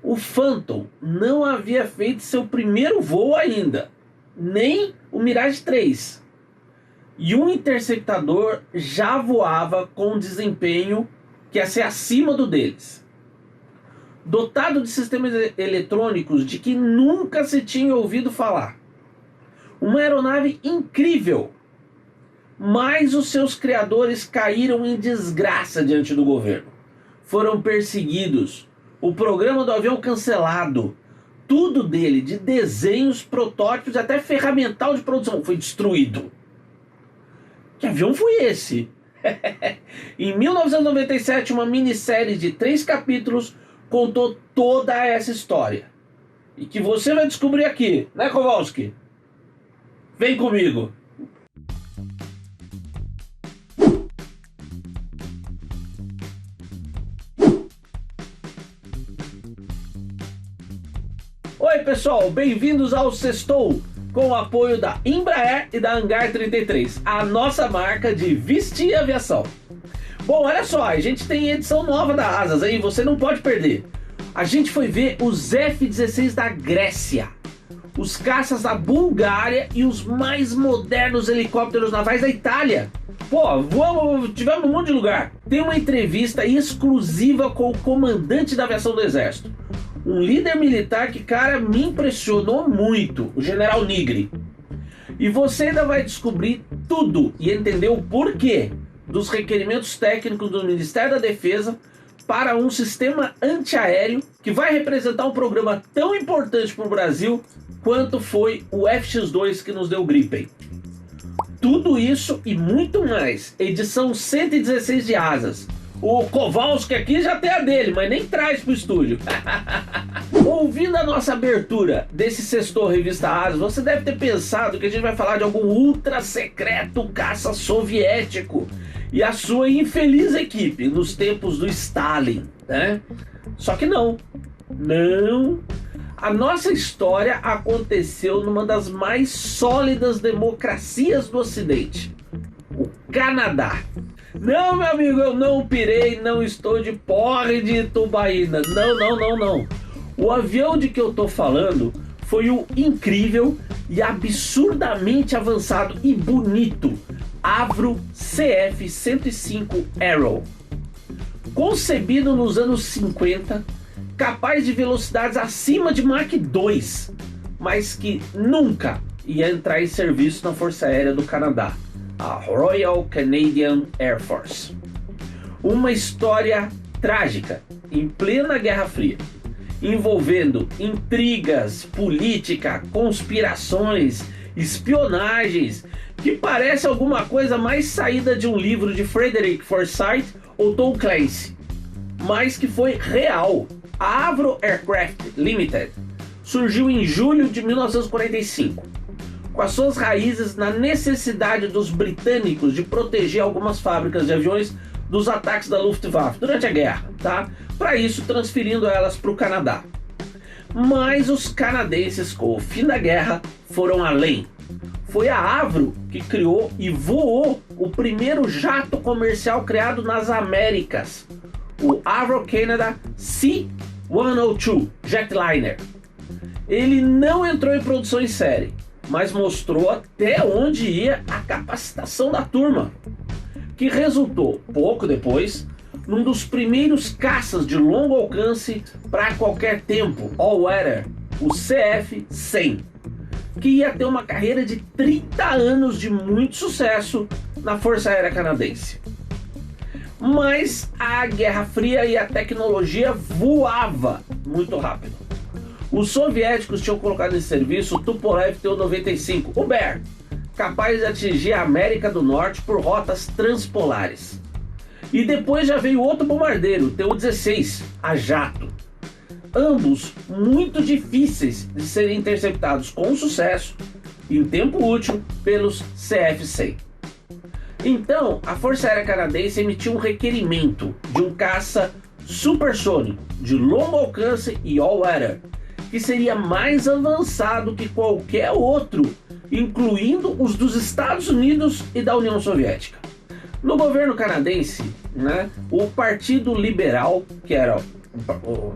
O Phantom não havia feito seu primeiro voo ainda, nem o Mirage 3. E um interceptador já voava com um desempenho que ia ser acima do deles. Dotado de sistemas eletrônicos de que nunca se tinha ouvido falar. Uma aeronave incrível. Mas os seus criadores caíram em desgraça diante do governo. Foram perseguidos. O programa do avião cancelado. Tudo dele, de desenhos, protótipos e até ferramental de produção, foi destruído. Que avião foi esse? Em 1997, uma minissérie de 3 capítulos contou toda essa história. E que você vai descobrir aqui, né, Kowalski? Vem comigo! Oi pessoal, bem-vindos ao Sextou, com o apoio da Embraer e da Hangar 33, a nossa marca de vestir aviação. Bom, olha só, a gente tem edição nova da Asas aí, você não pode perder. A gente foi ver os F-16 da Grécia, os caças da Bulgária e os mais modernos helicópteros navais da Itália. Pô, tivemos um monte de lugar. Tem uma entrevista exclusiva com o comandante da aviação do Exército. Um líder militar que, cara, me impressionou muito, o General Nigri. E você ainda vai descobrir tudo e entender o porquê dos requerimentos técnicos do Ministério da Defesa para um sistema antiaéreo que vai representar um programa tão importante para o Brasil quanto foi o FX-2 que nos deu o Gripen. Tudo isso e muito mais. Edição 116 de Asas. O Kowalski aqui já tem a dele, mas nem traz pro estúdio. Ouvindo a nossa abertura desse Sextou Revista Asas, você deve ter pensado que a gente vai falar de algum ultra secreto caça soviético e a sua infeliz equipe nos tempos do Stalin, né? Só que não. Não. A nossa história aconteceu numa das mais sólidas democracias do Ocidente, o Canadá. Não, meu amigo, eu não pirei, não estou de porre de tubaína. Não. O avião de que eu tô falando foi o incrível e absurdamente avançado e bonito Avro CF-105 Arrow. Concebido nos anos 50, capaz de velocidades acima de Mach 2, mas que nunca ia entrar em serviço na Força Aérea do Canadá, a Royal Canadian Air Force. Uma história trágica em plena Guerra Fria, envolvendo intrigas, política, conspirações, espionagens, que parece alguma coisa mais saída de um livro de Frederick Forsyth ou Tom Clancy, mas que foi real. A Avro Aircraft Limited surgiu em julho de 1945, com as suas raízes na necessidade dos britânicos de proteger algumas fábricas de aviões dos ataques da Luftwaffe durante a guerra, tá? Para isso, transferindo elas para o Canadá. Mas os canadenses, com o fim da guerra, foram além. Foi a Avro que criou e voou o primeiro jato comercial criado nas Américas, o Avro Canada C-102 Jetliner. Ele não entrou em produção em série, mas mostrou até onde ia a capacitação da turma, que resultou, pouco depois, num dos primeiros caças de longo alcance para qualquer tempo, all-weather, o CF-100, que ia ter uma carreira de 30 anos de muito sucesso na Força Aérea Canadense. Mas a Guerra Fria e a tecnologia voava muito rápido. Os soviéticos tinham colocado em serviço o Tupolev Tu-95, o Bear, capaz de atingir a América do Norte por rotas transpolares. E depois já veio outro bombardeiro, o Tu-16, a jato. Ambos muito difíceis de serem interceptados com sucesso, em tempo útil, pelos CF-100. Então, a Força Aérea Canadense emitiu um requerimento de um caça supersônico, de longo alcance e all-weather, que seria mais avançado que qualquer outro, incluindo os dos Estados Unidos e da União Soviética. No governo canadense, o Partido Liberal, que era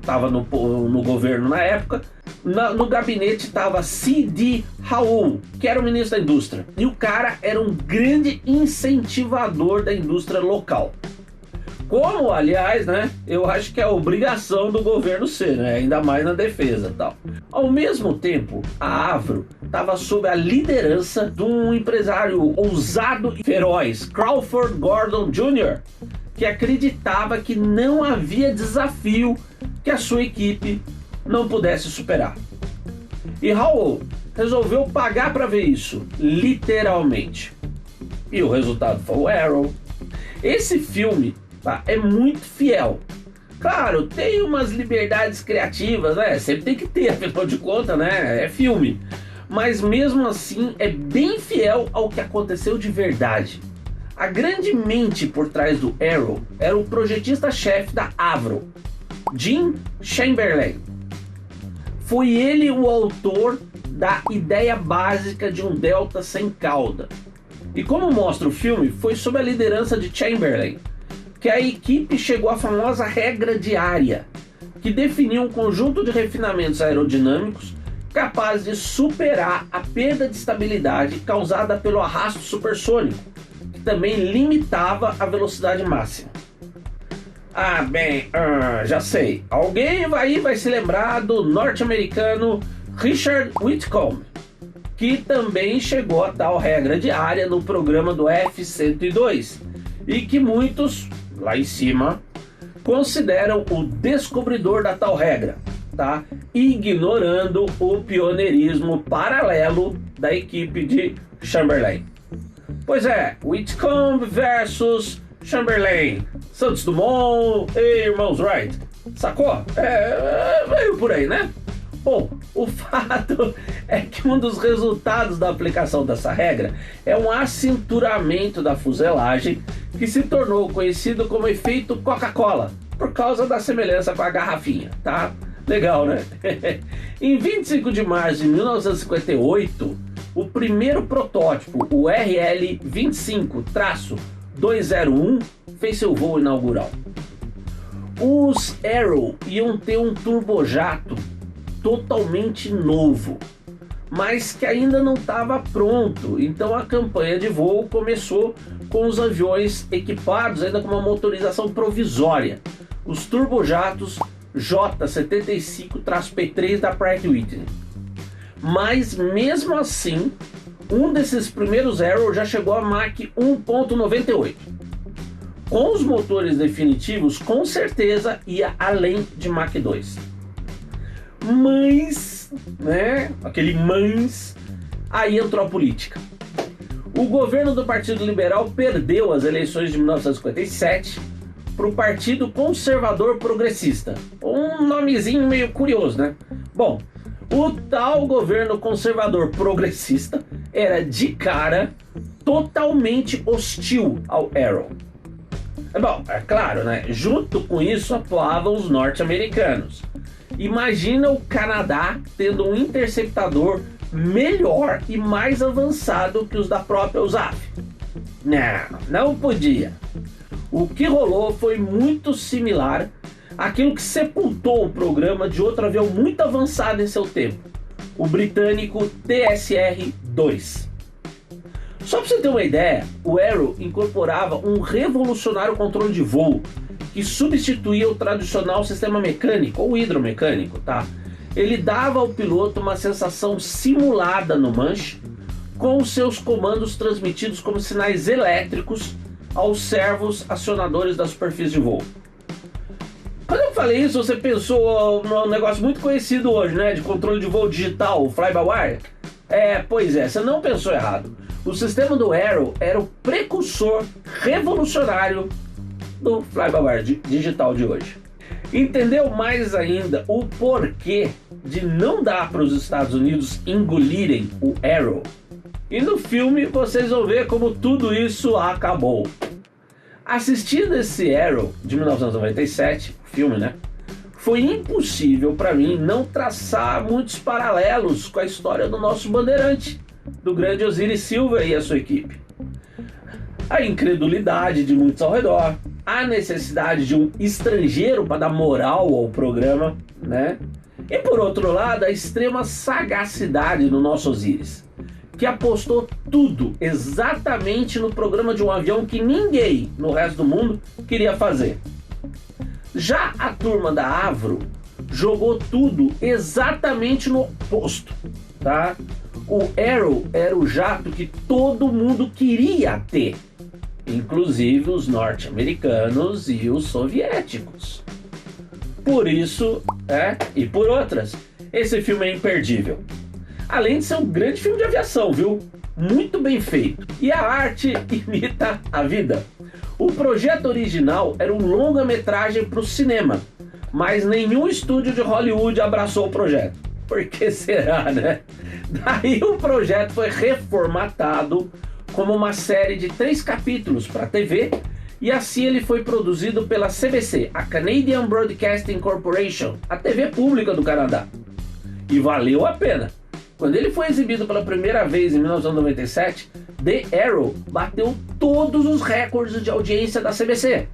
estava no governo na época. No gabinete estava C.D. Raoul, que era o ministro da indústria. E o cara era um grande incentivador da indústria local. Como, aliás, né, eu acho que é obrigação do governo ser, né, ainda mais na defesa e tal. Ao mesmo tempo, a Avro estava sob a liderança de um empresário ousado e feroz, Crawford Gordon Jr., que acreditava que não havia desafio que a sua equipe não pudesse superar. E Raoul resolveu pagar para ver isso, literalmente. E o resultado foi o Arrow. Esse filme é muito fiel. Claro, tem umas liberdades criativas, né? Sempre tem que ter, afinal de contas, né? É filme. Mas mesmo assim é bem fiel ao que aconteceu de verdade. A grande mente por trás do Arrow era o projetista-chefe da Avro, Jim Chamberlain. Foi ele o autor da ideia básica de um delta sem cauda. E como mostra o filme, foi sob a liderança de Chamberlain que a equipe chegou à famosa regra diária, que definia um conjunto de refinamentos aerodinâmicos capaz de superar a perda de estabilidade causada pelo arrasto supersônico, que também limitava a velocidade máxima. Ah, bem, já sei. Alguém vai se lembrar do norte-americano Richard Whitcomb, que também chegou a tal regra diária no programa do F-102 e que muitos, lá em cima, consideram o descobridor da tal regra, tá? Ignorando o pioneirismo paralelo da equipe de Chamberlain. Pois é, Whitcomb versus Chamberlain, Santos Dumont e irmãos Wright, sacou? Veio por aí, né? Bom, o fato é que um dos resultados da aplicação dessa regra é um acinturamento da fuselagem que se tornou conhecido como efeito Coca-Cola, por causa da semelhança com a garrafinha, tá? Legal, né? Em 25 de março de 1958, o primeiro protótipo, o RL-25-201, fez seu voo inaugural. Os Arrow iam ter um turbojato totalmente novo, mas que ainda não estava pronto, então a campanha de voo começou com os aviões equipados ainda com uma motorização provisória, os turbojatos J-75-P3 da Pratt & Whitney. Mas mesmo assim, um desses primeiros Arrow já chegou a Mach 1.98. Com os motores definitivos, com certeza ia além de Mach 2. Mas, né, aí entrou a política. O governo do Partido Liberal perdeu as eleições de 1957 para o Partido Conservador Progressista. Um nomezinho meio curioso, né? Bom, o tal governo conservador progressista era de cara totalmente hostil ao Arrow. Bom, é claro, né? Junto com isso atuavam os norte-americanos. Imagina o Canadá tendo um interceptador melhor e mais avançado que os da própria USAF. Não podia. O que rolou foi muito similar àquilo que sepultou o programa de outro avião muito avançado em seu tempo, o britânico TSR-2. Só para você ter uma ideia, o Arrow incorporava um revolucionário controle de voo que substituía o tradicional sistema mecânico ou hidromecânico, tá? Ele dava ao piloto uma sensação simulada no manche, com os seus comandos transmitidos como sinais elétricos aos servos acionadores da superfície de voo. Quando eu falei isso, você pensou num negócio muito conhecido hoje, né? De controle de voo digital, o fly-by-wire? Pois é, você não pensou errado. O sistema do Arrow era o precursor revolucionário do fly-by-wire digital de hoje. Entendeu mais ainda o porquê de não dar para os Estados Unidos engolirem o Arrow? E no filme vocês vão ver como tudo isso acabou. Assistindo esse Arrow de 1997, o filme, né? Foi impossível para mim não traçar muitos paralelos com a história do nosso bandeirante, do grande Osiris Silva e a sua equipe. A incredulidade de muitos ao redor, a necessidade de um estrangeiro para dar moral ao programa, né? E por outro lado, a extrema sagacidade do nosso Osiris, que apostou tudo exatamente no programa de um avião que ninguém no resto do mundo queria fazer. Já a turma da Avro jogou tudo exatamente no oposto, tá? O Arrow era o jato que todo mundo queria ter, inclusive os norte-americanos e os soviéticos. Por isso, e por outras, esse filme é imperdível. Além de ser um grande filme de aviação, viu? Muito bem feito. E a arte imita a vida. O projeto original era um longa-metragem para o cinema, mas nenhum estúdio de Hollywood abraçou o projeto. Por que será, né? Daí o projeto foi reformatado como uma série de 3 capítulos para TV, e assim ele foi produzido pela CBC, a Canadian Broadcasting Corporation, a TV pública do Canadá. E valeu a pena. Quando ele foi exibido pela primeira vez em 1997, The Arrow bateu todos os recordes de audiência da CBC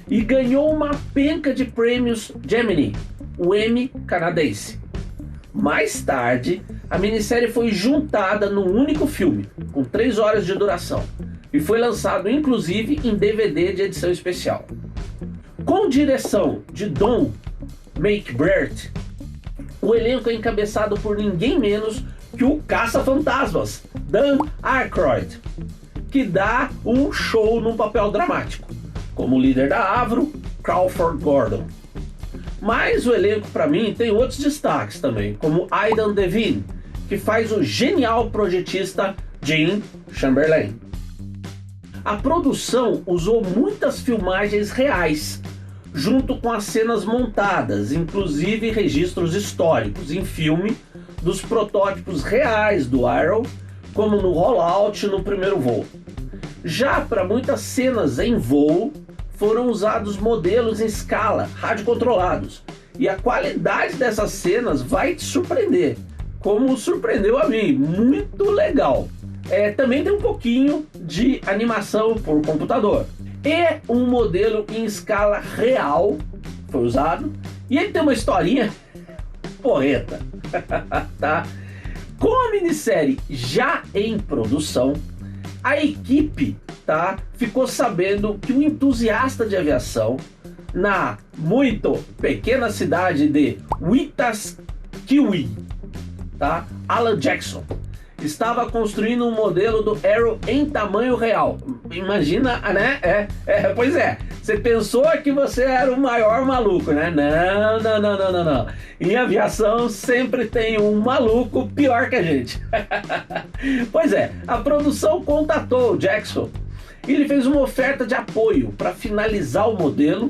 e ganhou uma penca de prêmios Gemini, o Emmy canadense. Mais tarde, a minissérie foi juntada num único filme, com 3 horas de duração, e foi lançado inclusive em DVD de edição especial. Com direção de Don McBride, o elenco é encabeçado por ninguém menos que o Caça-Fantasmas, Dan Aykroyd, que dá um show num papel dramático, como líder da Avro, Crawford Gordon. Mas o elenco, para mim, tem outros destaques também, como Aidan Devine, que faz o genial projetista Jim Chamberlain. A produção usou muitas filmagens reais, junto com as cenas montadas, inclusive registros históricos em filme dos protótipos reais do Arrow, como no rollout no primeiro voo. Já para muitas cenas em voo, foram usados modelos em escala, radiocontrolados, e a qualidade dessas cenas vai te surpreender, como surpreendeu a mim, muito legal. Também tem um pouquinho de animação por computador. E um modelo em escala real foi usado. E ele tem uma historinha porreta. Tá? Com a minissérie já em produção, a equipe ficou sabendo que um entusiasta de aviação na muito pequena cidade de Wetaskiwin, Alan Jackson, estava construindo um modelo do Arrow em tamanho real. Imagina, né? Pois é. Você pensou que você era o maior maluco, né? Não. Em aviação sempre tem um maluco pior que a gente. Pois é, a produção contatou o Jackson e ele fez uma oferta de apoio para finalizar o modelo,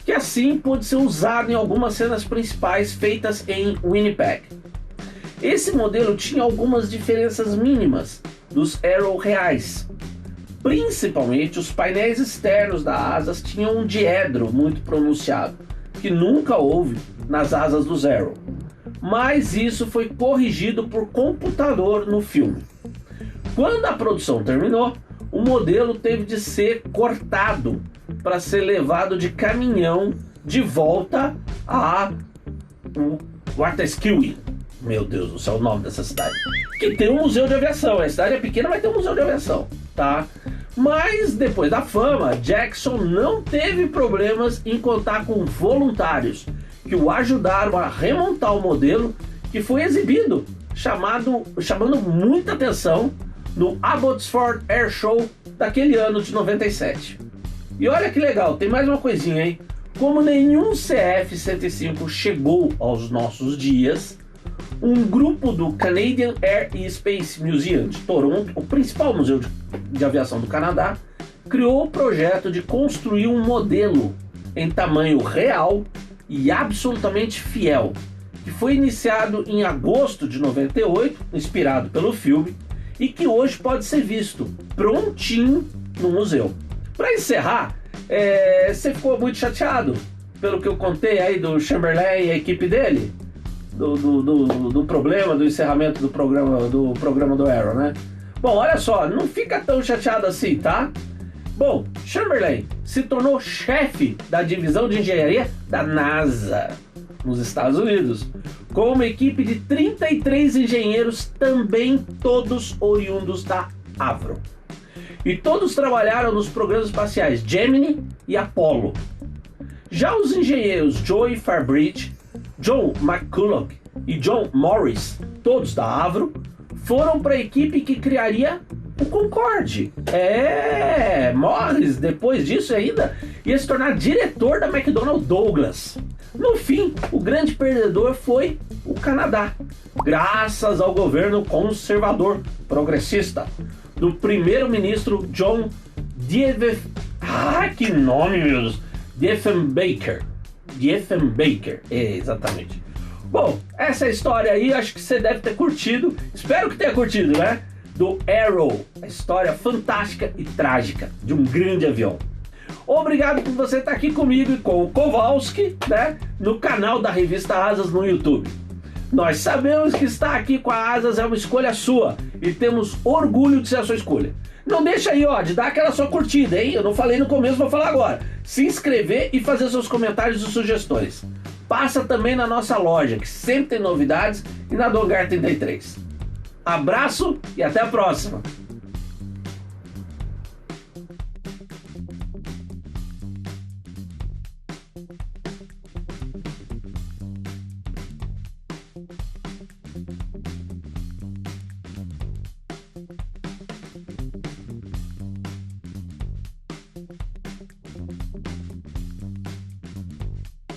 que assim pôde ser usado em algumas cenas principais feitas em Winnipeg. Esse modelo tinha algumas diferenças mínimas dos Arrow reais. Principalmente os painéis externos das asas tinham um diedro muito pronunciado, que nunca houve nas asas dos Arrow. Mas isso foi corrigido por computador no filme. Quando a produção terminou, o modelo teve de ser cortado para ser levado de caminhão de volta a Wetaskiwin. Meu Deus do céu, o nome dessa cidade. Que tem um museu de aviação. A cidade é pequena, mas tem um museu de aviação, tá? Mas depois da fama, Jackson não teve problemas em contar com voluntários que o ajudaram a remontar o modelo, que foi exibido, chamando muita atenção no Abbotsford Air Show daquele ano de 97. E olha que legal, tem mais uma coisinha, hein? Como nenhum CF-105 chegou aos nossos dias, um grupo do Canadian Air and Space Museum de Toronto, o principal museu de aviação do Canadá, criou o projeto de construir um modelo em tamanho real e absolutamente fiel, que foi iniciado em agosto de 98, inspirado pelo filme, e que hoje pode ser visto prontinho no museu. Para encerrar, você ficou muito chateado pelo que eu contei aí do Chamberlain e a equipe dele? Do problema, do encerramento do programa do Arrow, né? Bom, olha só, não fica tão chateado assim, tá? Bom, Chamberlain se tornou chefe da divisão de engenharia da NASA, nos Estados Unidos, com uma equipe de 33 engenheiros, também todos oriundos da Avro. E todos trabalharam nos programas espaciais Gemini e Apollo. Já os engenheiros Joey Farbridge, John McCulloch e John Morris, todos da Avro, foram para a equipe que criaria o Concorde. Morris, depois disso ainda, ia se tornar diretor da McDonnell Douglas. No fim, o grande perdedor foi o Canadá, graças ao governo conservador progressista do primeiro-ministro John que nome, meu Deus! Diefenbaker, exatamente. Bom, essa história aí, acho que você deve ter curtido, espero que tenha curtido, né? Do Arrow, a história fantástica e trágica de um grande avião. Obrigado por você estar aqui comigo e com o Kowalski, né? No canal da revista Asas no YouTube. Nós sabemos que estar aqui com a Asas é uma escolha sua e temos orgulho de ser a sua escolha. Não deixa aí, de dar aquela sua curtida, hein? Eu não falei no começo, vou falar agora. Se inscrever e fazer seus comentários e sugestões. Passa também na nossa loja, que sempre tem novidades, e na do Hangar 33. Abraço e até a próxima!